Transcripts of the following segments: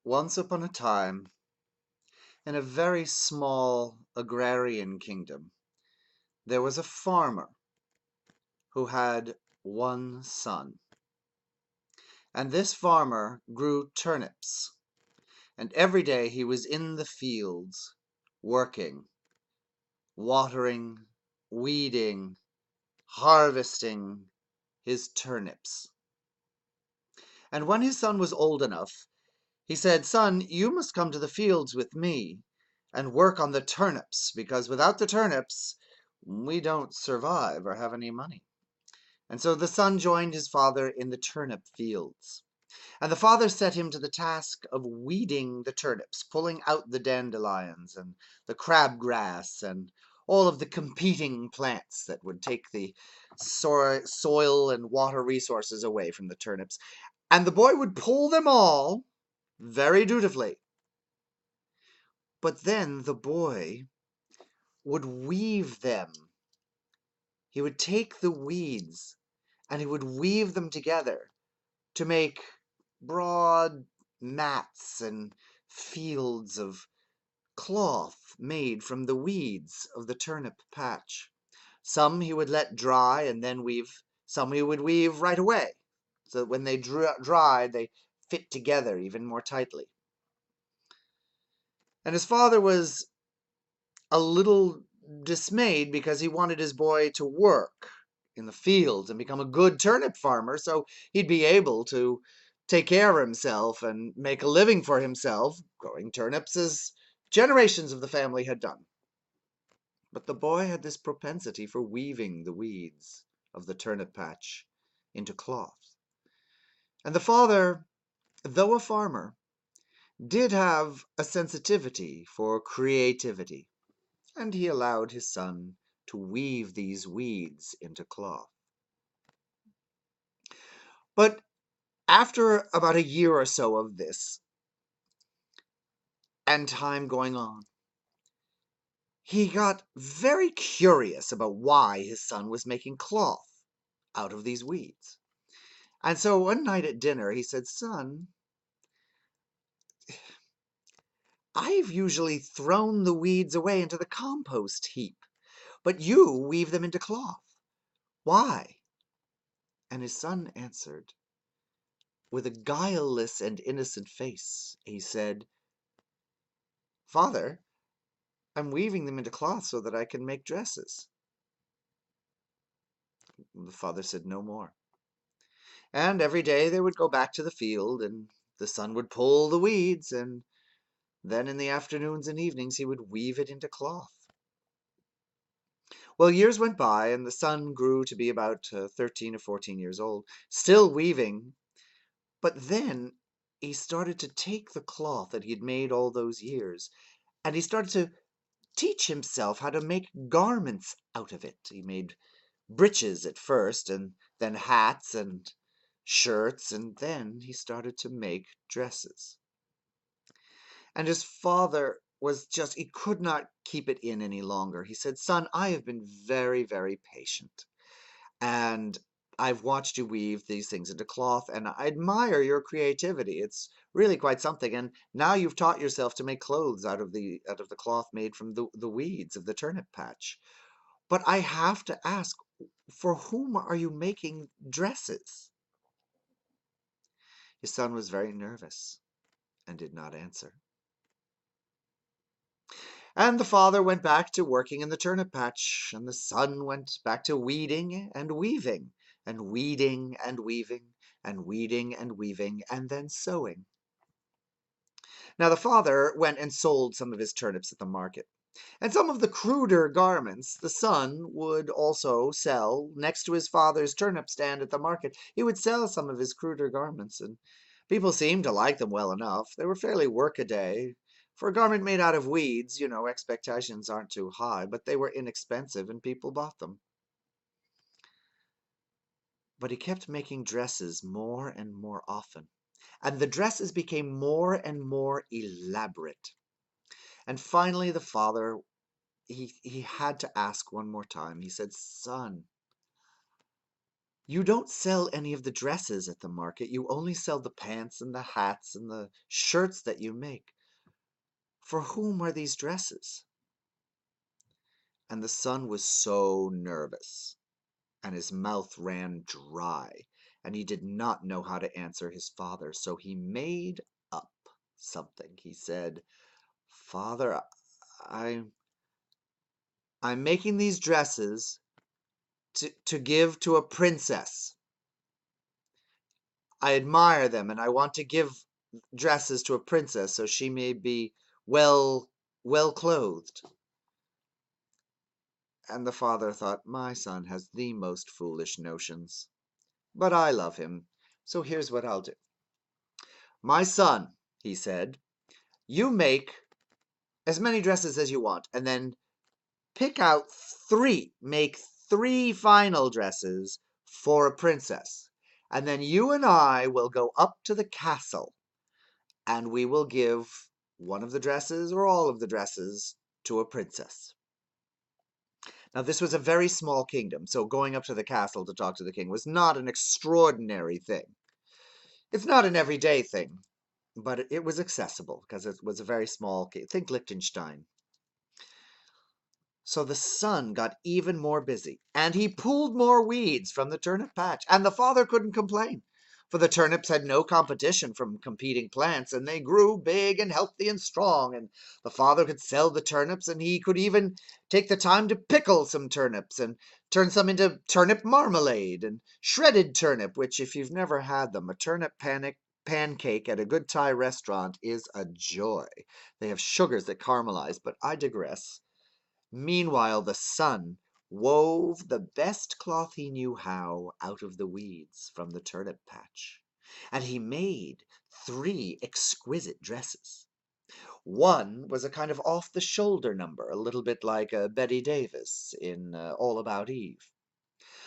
Once upon a time, in a very small agrarian kingdom, there was a farmer who had one son. And this farmer grew turnips, and every day he was in the fields, working, watering, weeding, harvesting his turnips. And when his son was old enough, he said, "Son, you must come to the fields with me and work on the turnips, because without the turnips, we don't survive or have any money." And so the son joined his father in the turnip fields. And the father set him to the task of weeding the turnips, pulling out the dandelions and the crabgrass and all of the competing plants that would take the soil and water resources away from the turnips. And the boy would pull them all very dutifully. But then the boy would weave them. He would take the weeds and he would weave them together to make broad mats and fields of cloth made from the weeds of the turnip patch. Some he would let dry and then weave, some he would weave right away, so that when they dried, they fit together even more tightly. And his father was a little dismayed because he wanted his boy to work in the fields and become a good turnip farmer so he'd be able to take care of himself and make a living for himself, growing turnips as generations of the family had done. But the boy had this propensity for weaving the weeds of the turnip patch into cloth. And the father, though a farmer, did have a sensitivity for creativity, and he allowed his son to weave these weeds into cloth. But after about a year or so of this, and time going on, he got very curious about why his son was making cloth out of these weeds. And so one night at dinner, he said, "Son, I've usually thrown the weeds away into the compost heap, but you weave them into cloth. Why?" And his son answered, with a guileless and innocent face, he said, "Father, I'm weaving them into cloth so that I can make dresses." The father said no more. And every day they would go back to the field, and the son would pull the weeds, and then in the afternoons and evenings he would weave it into cloth. Well, years went by, and the son grew to be about 13 or 14 years old, still weaving. But then he started to take the cloth that he had made all those years, and he started to teach himself how to make garments out of it. He made breeches at first, and then hats and shirts, and then he started to make dresses. And his father was just, he could not keep it in any longer. He said, "Son, I have been very, very patient, and I've watched you weave these things into cloth, and I admire your creativity. It's really quite something. And now you've taught yourself to make clothes out of the cloth made from the weeds of the turnip patch. But I have to ask, for whom are you making dresses?" His son was very nervous and did not answer. And the father went back to working in the turnip patch, and the son went back to weeding and weaving, and weeding and weaving, and weeding and weaving, and then sewing. Now the father went and sold some of his turnips at the market. And some of the cruder garments the son would also sell next to his father's turnip stand at the market. He would sell some of his cruder garments, and people seemed to like them well enough. They were fairly workaday. For a garment made out of weeds, expectations aren't too high, but they were inexpensive and people bought them. But he kept making dresses more and more often, and the dresses became more and more elaborate. And finally, the father, he had to ask one more time. He said, "Son, You don't sell any of the dresses at the market. You only sell the pants and the hats and the shirts that you make. For whom are these dresses?" And the son was so nervous, and his mouth ran dry, and he did not know how to answer his father. So he made up something. He said, "Father, I, I'm making these dresses to give to a princess. I admire them, and I want to give dresses to a princess so she may be well well clothed." And the father thought, "My son has the most foolish notions, but I love him, so here's what I'll do. My son," he said, "you make as many dresses as you want, and then pick out make three final dresses for a princess. And then you and I will go up to the castle, and we will give one of the dresses or all of the dresses to a princess." Now, this was a very small kingdom, so going up to the castle to talk to the king was not an extraordinary thing. It's not an everyday thing, but it was accessible because it was a very small kingdom. Think Liechtenstein. So the son got even more busy, and he pulled more weeds from the turnip patch, and the father couldn't complain, for the turnips had no competition from competing plants, and they grew big and healthy and strong, and the father could sell the turnips, and he could even take the time to pickle some turnips and turn some into turnip marmalade and shredded turnip, which, if you've never had them, a pancake at a good Thai restaurant is a joy. They have sugars that caramelize, but I digress. Meanwhile the son wove the best cloth he knew how out of the weeds from the turnip patch, and he made three exquisite dresses. One was a kind of off-the-shoulder number, a little bit like Betty Davis in All About Eve.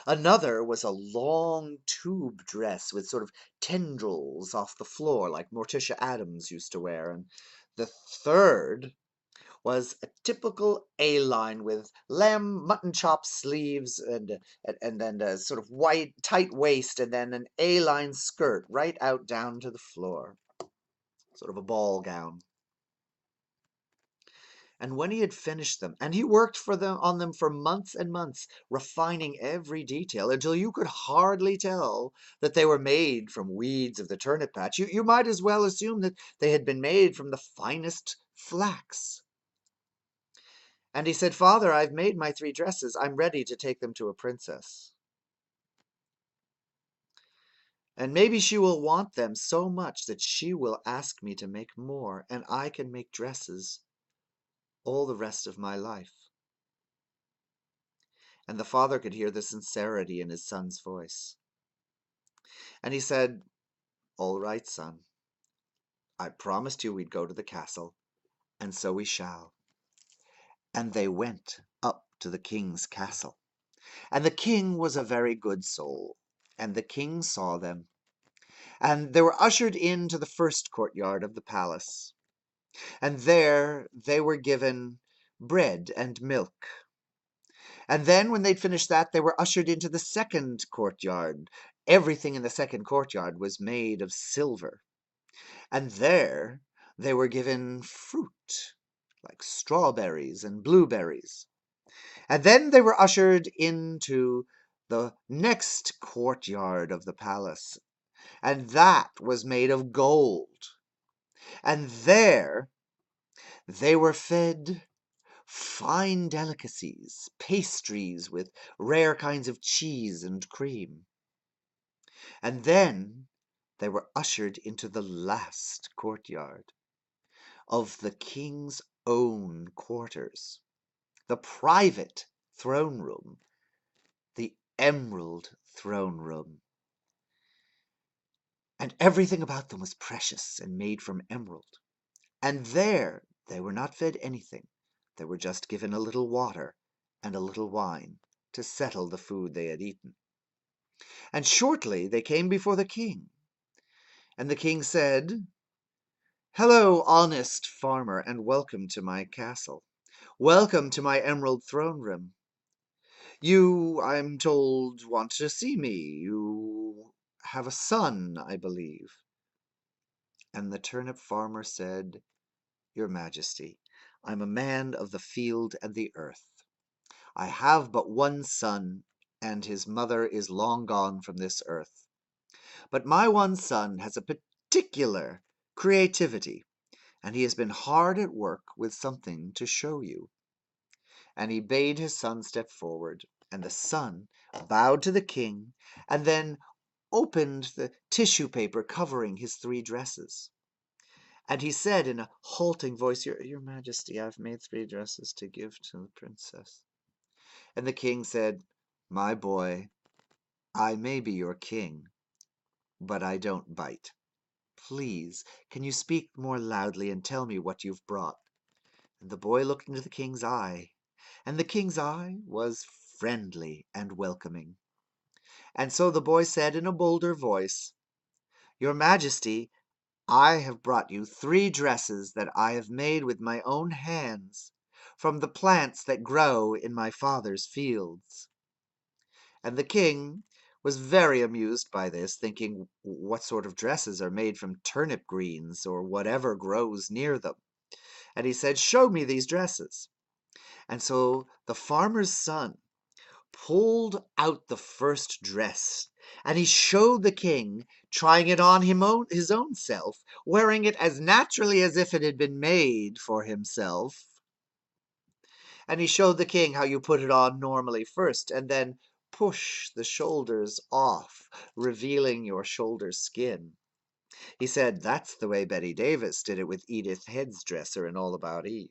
Another was a long tube dress with sort of tendrils off the floor, like Morticia Adams used to wear. And the third was a typical A-line with lamb mutton chop sleeves and then a sort of white tight waist and then an A-line skirt right out down to the floor, sort of a ball gown. And when he had finished them, and he worked on them for months and months, refining every detail until you could hardly tell that they were made from weeds of the turnip patch, you might as well assume that they had been made from the finest flax. And he said, "Father, I've made my three dresses. I'm ready to take them to a princess. And maybe she will want them so much that she will ask me to make more, and I can make dresses all the rest of my life." And the father could hear the sincerity in his son's voice. And he said, "All right, son. I promised you we'd go to the castle, and so we shall." And they went up to the king's castle. And the king was a very good soul, and the king saw them. And they were ushered into the first courtyard of the palace, and there they were given bread and milk. And then, when they'd finished that, they were ushered into the second courtyard. Everything in the second courtyard was made of silver, and there they were given fruit, like strawberries and blueberries. And then they were ushered into the next courtyard of the palace, and that was made of gold. And there they were fed fine delicacies, pastries with rare kinds of cheese and cream. And then they were ushered into the last courtyard of the king's own quarters, the private throne room, the emerald throne room. And everything about them was precious and made from emerald. And there they were not fed anything. They were just given a little water and a little wine to settle the food they had eaten. And shortly they came before the king. And the king said, "Hello, honest farmer, and welcome to my castle. Welcome to my emerald throne room. You, I'm told, want to see me. You have a son, I believe." And the turnip farmer said, "Your Majesty, I'm a man of the field and the earth. I have but one son, and his mother is long gone from this earth. But my one son has a particular creativity, and he has been hard at work with something to show you." And he bade his son step forward, and the son bowed to the king, and then opened the tissue paper covering his 3 dresses. And he said in a halting voice, Your Majesty, I've made 3 dresses to give to the princess." And the king said, "My boy, I may be your king, but I don't bite. Please, can you speak more loudly and tell me what you've brought?" And the boy looked into the king's eye, and the king's eye was friendly and welcoming. And so the boy said in a bolder voice, "Your Majesty, I have brought you 3 dresses that I have made with my own hands from the plants that grow in my father's fields." And the king was very amused by this, thinking, what sort of dresses are made from turnip greens or whatever grows near them? And he said, "Show me these dresses." And so the farmer's son pulled out the first dress, and he showed the king, trying it on his own self, wearing it as naturally as if it had been made for himself. And he showed the king how you put it on normally first, and then push the shoulders off, revealing your shoulder skin. He said, "That's the way Betty Davis did it with Edith Head's dresser in All About Eve."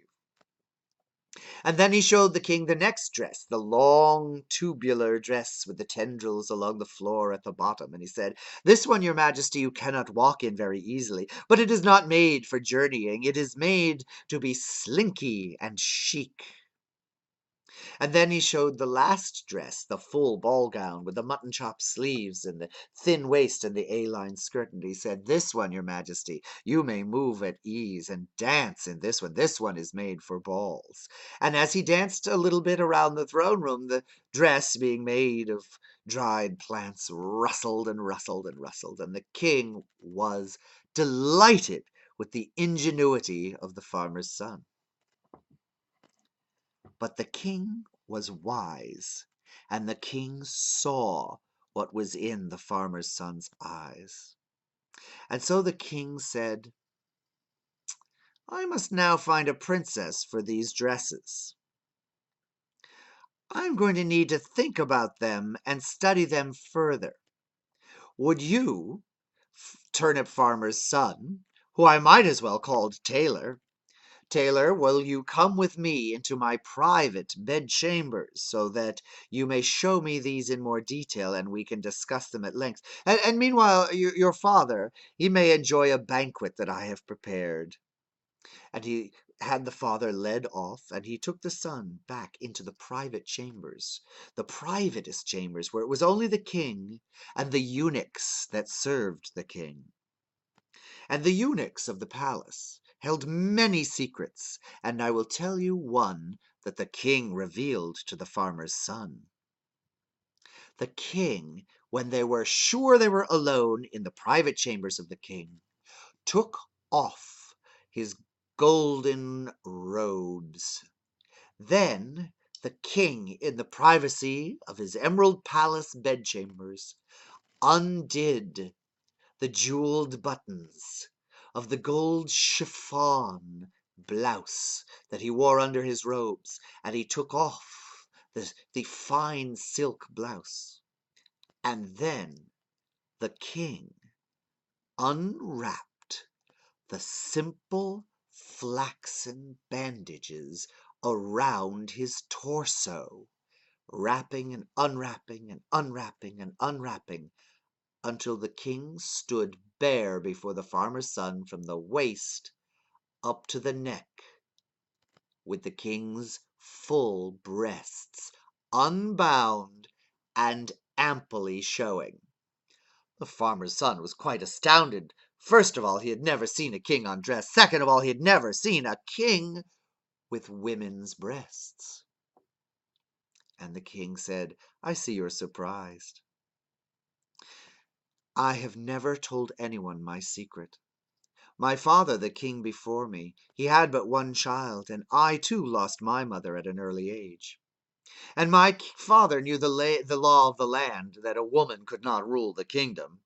And then he showed the king the next dress, the long tubular dress with the tendrils along the floor at the bottom. And he said, "This one, your Majesty, you cannot walk in very easily, but it is not made for journeying. It is made to be slinky and chic." And then he showed the last dress, the full ball gown with the mutton chop sleeves and the thin waist and the A-line skirt. And he said, "This one, your Majesty, you may move at ease and dance in this one. This one is made for balls." And as he danced a little bit around the throne room, the dress, being made of dried plants, rustled and rustled and rustled. And the king was delighted with the ingenuity of the farmer's son. But the king was wise, and the king saw what was in the farmer's son's eyes. And so the king said, "I must now find a princess for these dresses. I'm going to need to think about them and study them further. Would you, turnip farmer's son, who I might as well call Tailor, Tailor, will you come with me into my private bedchambers so that you may show me these in more detail and we can discuss them at length? And meanwhile, your father, he may enjoy a banquet that I have prepared." And he had the father led off, and he took the son back into the private chambers, the privatest chambers where it was only the king and the eunuchs that served the king. And the eunuchs of the palace held many secrets, and I will tell you one that the king revealed to the farmer's son. The king, when they were sure they were alone in the private chambers of the king, took off his golden robes. Then the king, in the privacy of his emerald palace bedchambers, undid the jeweled buttons of the gold chiffon blouse that he wore under his robes, and he took off the fine silk blouse. And then the king unwrapped the simple flaxen bandages around his torso, wrapping and unwrapping and unwrapping and unwrapping until the king stood bare before the farmer's son from the waist up to the neck, with the king's full breasts unbound and amply showing. The farmer's son was quite astounded. First of all, he had never seen a king undressed. Second of all, he had never seen a king with women's breasts. And the king said, "I see you're surprised. I have never told anyone my secret. My father, the king before me, he had but one child, and I too lost my mother at an early age. And my father knew the law of the land, that a woman could not rule the kingdom.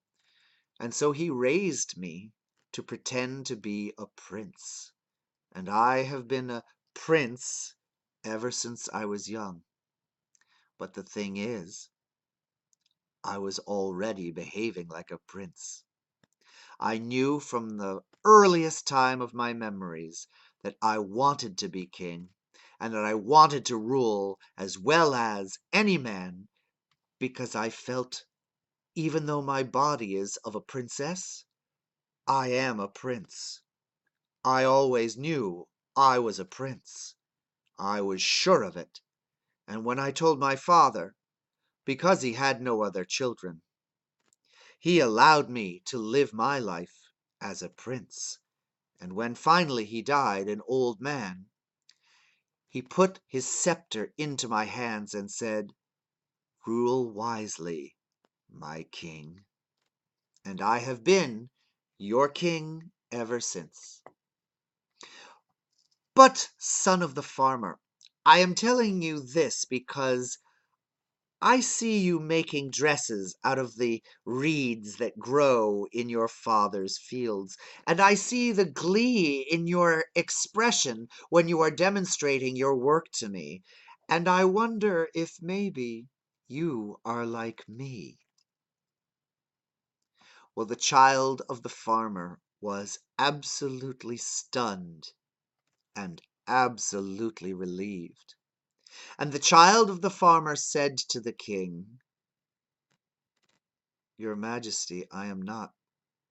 And so he raised me to pretend to be a prince. And I have been a prince ever since I was young. But the thing is, I was already behaving like a prince. I knew from the earliest time of my memories that I wanted to be king, and that I wanted to rule as well as any man, because I felt, even though my body is of a princess, I am a prince. I always knew I was a prince. I was sure of it. And when I told my father, because he had no other children, he allowed me to live my life as a prince. And when finally he died, an old man, he put his scepter into my hands and said, "Rule wisely, my king." And I have been your king ever since. But, son of the farmer, I am telling you this because I see you making dresses out of the reeds that grow in your father's fields, and I see the glee in your expression when you are demonstrating your work to me, and I wonder if maybe you are like me. Well, the child of the farmer was absolutely stunned and absolutely relieved. And the child of the farmer said to the king, "Your Majesty, I am not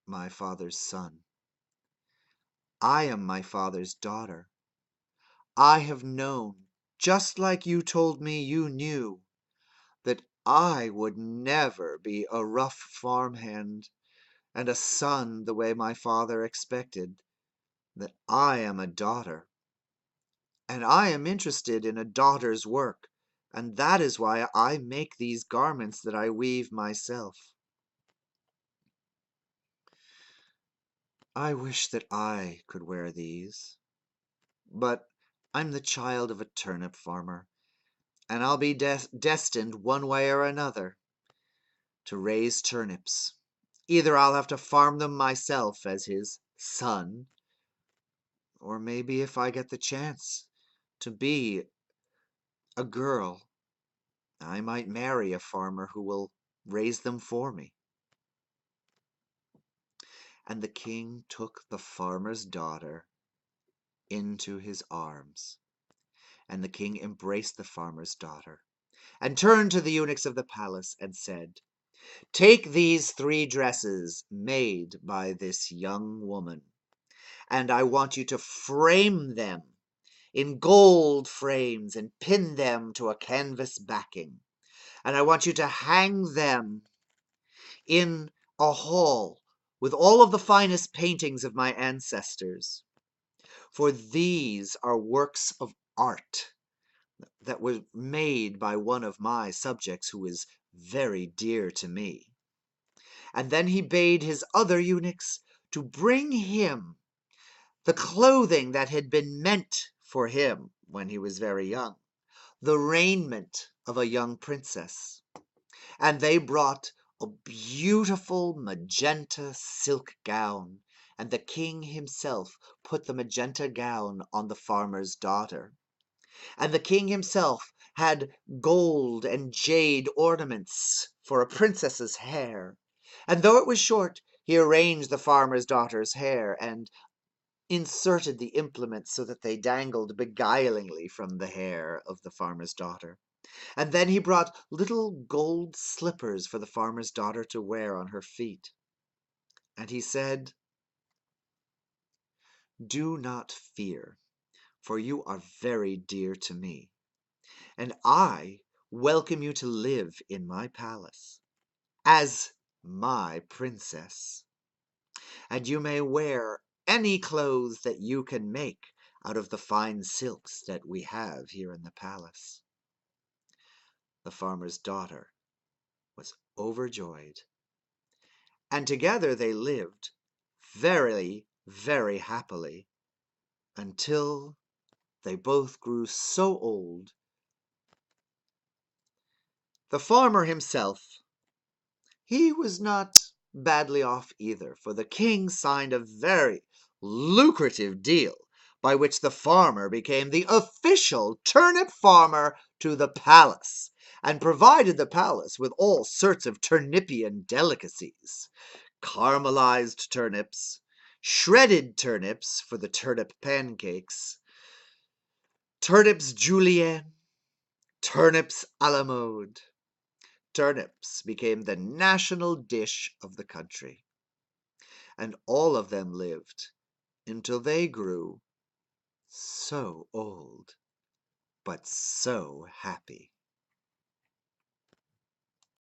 my father's son. I am my father's daughter. I have known, just like you told me you knew, that I would never be a rough farmhand and a son the way my father expected, that I am a daughter. And I am interested in a daughter's work, and that is why I make these garments that I weave myself. I wish that I could wear these, but I'm the child of a turnip farmer, and I'll be destined one way or another to raise turnips. Either I'll have to farm them myself as his son, or maybe if I get the chance to be a girl, I might marry a farmer who will raise them for me." And the king took the farmer's daughter into his arms. And the king embraced the farmer's daughter, and turned to the eunuchs of the palace and said, "Take these 3 dresses made by this young woman, and I want you to frame them in gold frames and pin them to a canvas backing. And I want you to hang them in a hall with all of the finest paintings of my ancestors. For these are works of art that were made by one of my subjects who is very dear to me." And then he bade his other eunuchs to bring him the clothing that had been meant for him when he was very young, the raiment of a young princess. And they brought a beautiful magenta silk gown, and the king himself put the magenta gown on the farmer's daughter. And the king himself had gold and jade ornaments for a princess's hair. And though it was short, he arranged the farmer's daughter's hair and inserted the implements so that they dangled beguilingly from the hair of the farmer's daughter. And then he brought little gold slippers for the farmer's daughter to wear on her feet. And he said, "Do not fear, for you are very dear to me, and I welcome you to live in my palace as my princess. And you may wear any clothes that you can make out of the fine silks that we have here in the palace." The farmer's daughter was overjoyed, and together they lived very, very happily until they both grew so old. The farmer himself, he was not badly off either, for the king signed a very lucrative deal by which the farmer became the official turnip farmer to the palace, and provided the palace with all sorts of turnipian delicacies: caramelized turnips, shredded turnips for the turnip pancakes, turnips julienne, turnips a la mode. Turnips became the national dish of the country, and all of them lived until they grew so old, but so happy.